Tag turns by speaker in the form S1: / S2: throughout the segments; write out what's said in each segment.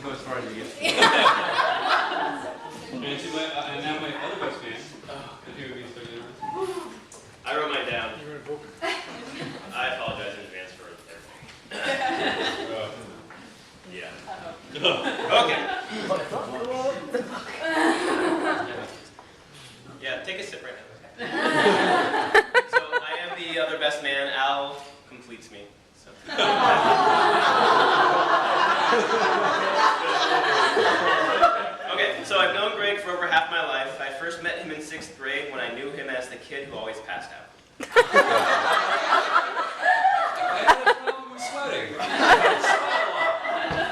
S1: doesn't go as far as you get. And now my other best man, who would be so generous.
S2: I wrote mine down. I apologize in advance for everything. Yeah. Okay. Yeah, take a sip right now. So I am the other best man. Al completes me. So. Okay, so I've known Greg for over half my life. I first met him in 6th grade when I knew him as the kid who always passed out.
S1: I had a problem with sweating.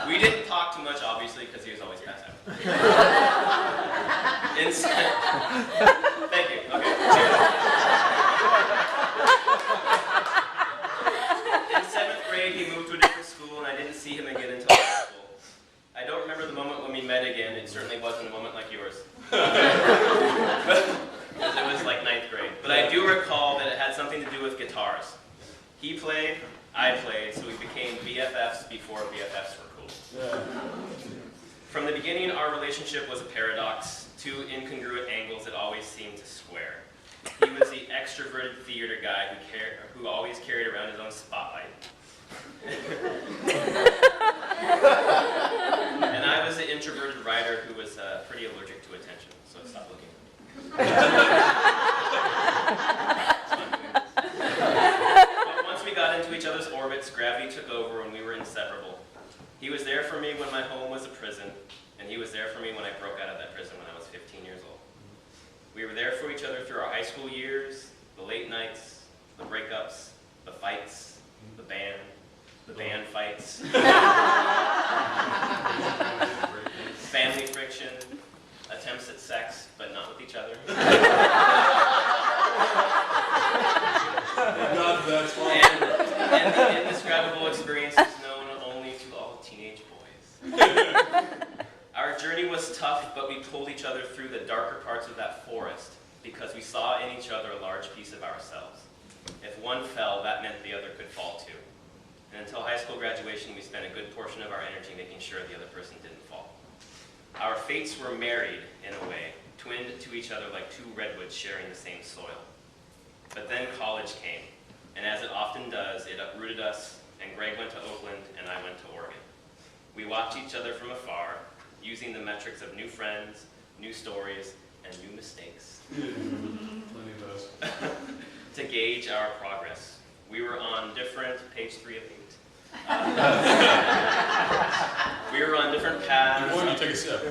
S2: We didn't talk too much, obviously, because he was always passed out. Thank you. Okay. Cheers. In 7th grade, he moved to a different school, and I didn't see him again until high school. I don't remember the moment when we met again. It certainly wasn't a moment like yours. Because it was like 9th grade. But I do recall that it had something to do with guitars. He played, I played, so we became BFFs before BFFs were cool. From the beginning, our relationship was a paradox, two incongruent angles that always seemed to square. He was the extroverted theater guy who always carried around his own spotlight. And I was the introverted writer who was pretty allergic to attention, so stop looking. But once we got into each other's orbits, gravity took over and we were inseparable. He was there for me when my home was a prison, and he was there for me when I broke out of that prison when I was 15 years old. We were there for each other through our high school years, the late nights, the breakups, the fights, the band fights, family friction, attempts at sex, but not with each other. And the indescribable experiences known only to all teenage boys. Our journey was tough, but we pulled each other through the darker parts of that forest because we saw in each other a large piece of ourselves. If one fell, that meant the other could fall too. And until high school graduation, we spent a good portion of our energy making sure the other person didn't fall. Our fates were married, in a way, twinned to each other like two redwoods sharing the same soil. But then college came, and as it often does, it uprooted us, and Greg went to Oakland, and I went to Oregon. We watched each other from afar, using the metrics of new friends, new stories, and new mistakes.
S1: Plenty of those.
S2: To gauge our progress. We were on different, page 3 of 8. We were on different paths.
S1: Before you take a sip.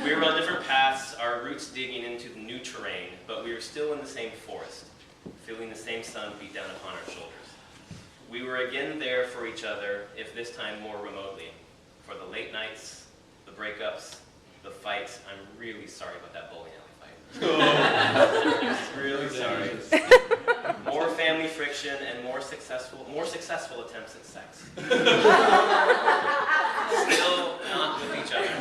S2: We were on different paths, our roots digging into the new terrain, but we were still in the same forest, feeling the same sun beat down upon our shoulders. We were again there for each other, if this time more remotely, for the late nights, the breakups, the fights. I'm really sorry about that bowling alley fight. Really sorry. More family friction and more successful attempts at sex. Still not with each other.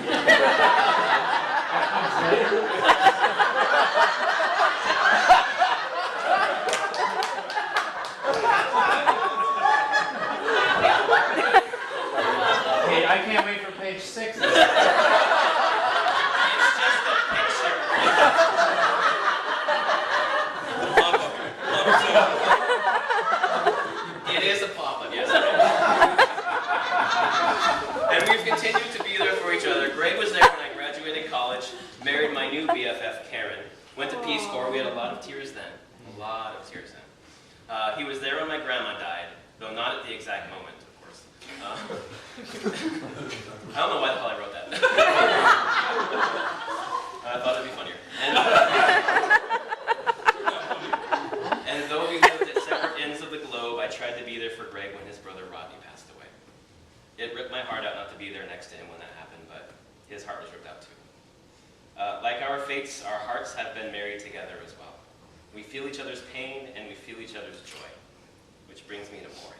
S3: Okay, I can't wait for page 6.
S2: It's just a picture. It is a pop-up, yes. And we've continued to be there for each other. Greg was there when I graduated college, married my new BFF, Karen, went to Peace Corps. We had a lot of tears then. A lot of tears then. He was there when my grandma died, though not at the exact moment, of course. I don't know why the hell I wrote that. I thought it'd be funnier. And though we lived at separate ends of the globe, I tried to be there for Greg when his brother Rodney passed away. It ripped my heart out not to be there next to him when that happened, but his heart was ripped out too. Like our fates, our hearts have been married together as well. We feel each other's pain and we feel each other's joy, which brings me to Maury.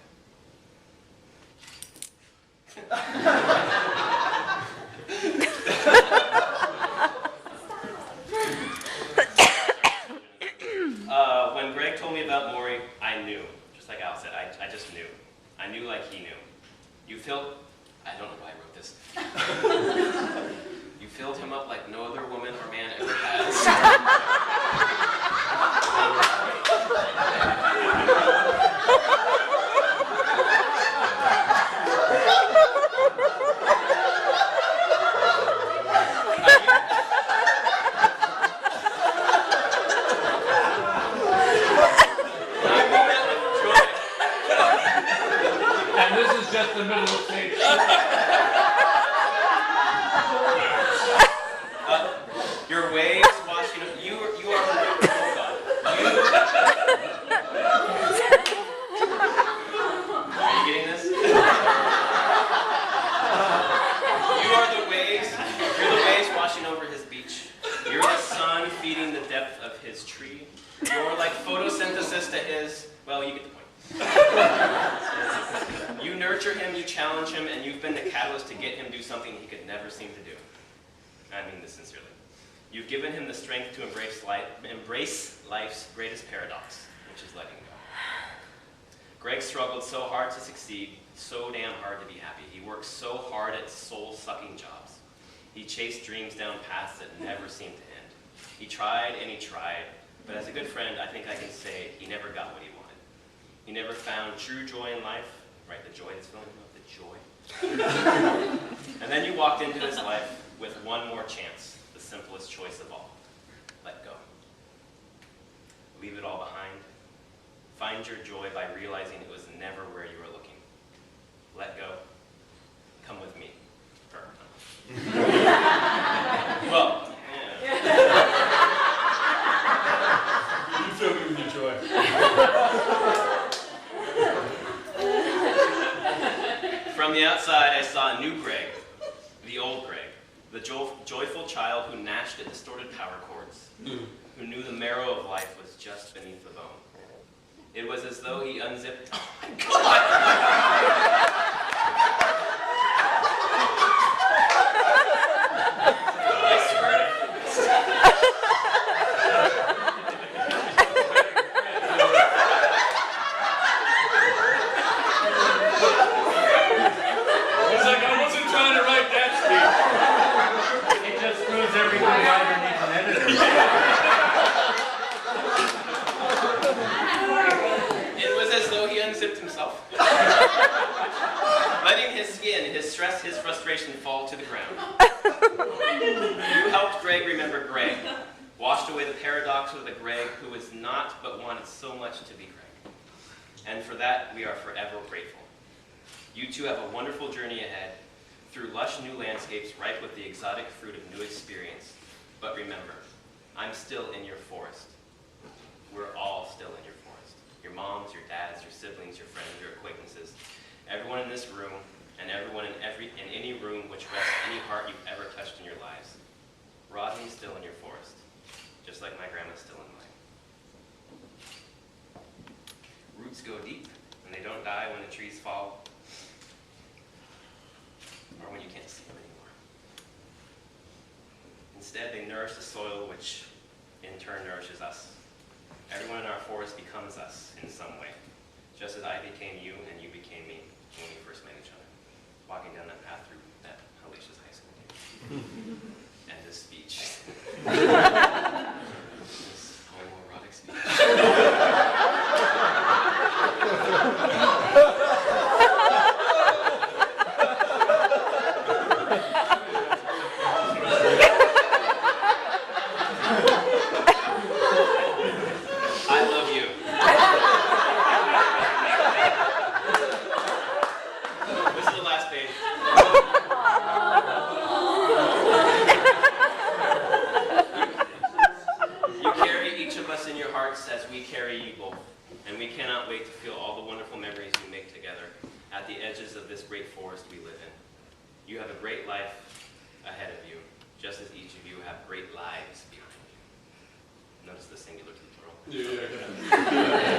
S2: When Greg told me about Maury, I knew. Just like Al said, I just knew. I knew like he knew. You filled, I don't know why I wrote this. You filled him up like no other woman or man ever has.
S1: And this is just the middle of page 6.
S2: Your waves washing up. You are the hold on. Are you getting this? You are the waves. You're the waves washing over his beach. You're the sun feeding the depth of his tree. You're like photosynthesis to his. Well, you get the point. You nurture him, you challenge him, and you've been the catalyst to get him do something he could never seem to do. I mean this sincerely. You've given him the strength to embrace life's greatest paradox, which is letting go. Greg struggled so hard to succeed, so damn hard to be happy. He worked so hard at soul-sucking jobs. He chased dreams down paths that never seemed to end. He tried and he tried, but as a good friend, I think I can say he never got what he wanted. He never found true joy in life, right? The joy that's filling him up, the joy. And then you walked into his life with one more chance, the simplest choice of all. Let go. Leave it all behind. Find your joy by realizing it was never where you were looking. Let go. Come with me. Well, yeah.
S1: You fill me with your joy.
S2: From the outside, I saw a new Greg, the old Greg, the joyful child who gnashed at distorted power chords, who knew the marrow of life was just beneath the bone. It was as though he unzipped. Oh my God! I swear.
S1: It's like I wasn't trying to write that speech.
S3: It just proves every good writer needs an editor.
S2: It was as though he unzipped himself, letting his skin, his stress, his frustration fall to the ground. You helped Greg remember Greg, washed away the paradox of the Greg who was not but wanted so much to be Greg. And for that, we are forever grateful. You two have a wonderful journey ahead, through lush new landscapes ripe with the exotic fruit of new experience. But remember, I'm still in your forest. We're all still in your forest. Your moms, your dads, your siblings, your friends, your acquaintances, everyone in this room, and everyone in any room which rests any heart you've ever touched in your lives. Rodney's still in your forest, just like my grandma's still in mine. Roots go deep, and they don't die when the trees fall, or when you can't see them anymore. Instead, they nourish the soil, which in turn nourishes us. Everyone in our forest becomes us in some way, just as I became you and you became me when we first met each other, walking down that path through that hellacious high school day. And this speech. This homoerotic speech. I love you. This is the last page. You carry each of us in your hearts as we carry you both, and we cannot wait to feel all the wonderful memories we make together at the edges of this great forest we live in. You have a great life ahead of you, just as each of you have great lives behind you. Notice the singular to the plural.
S1: Yeah.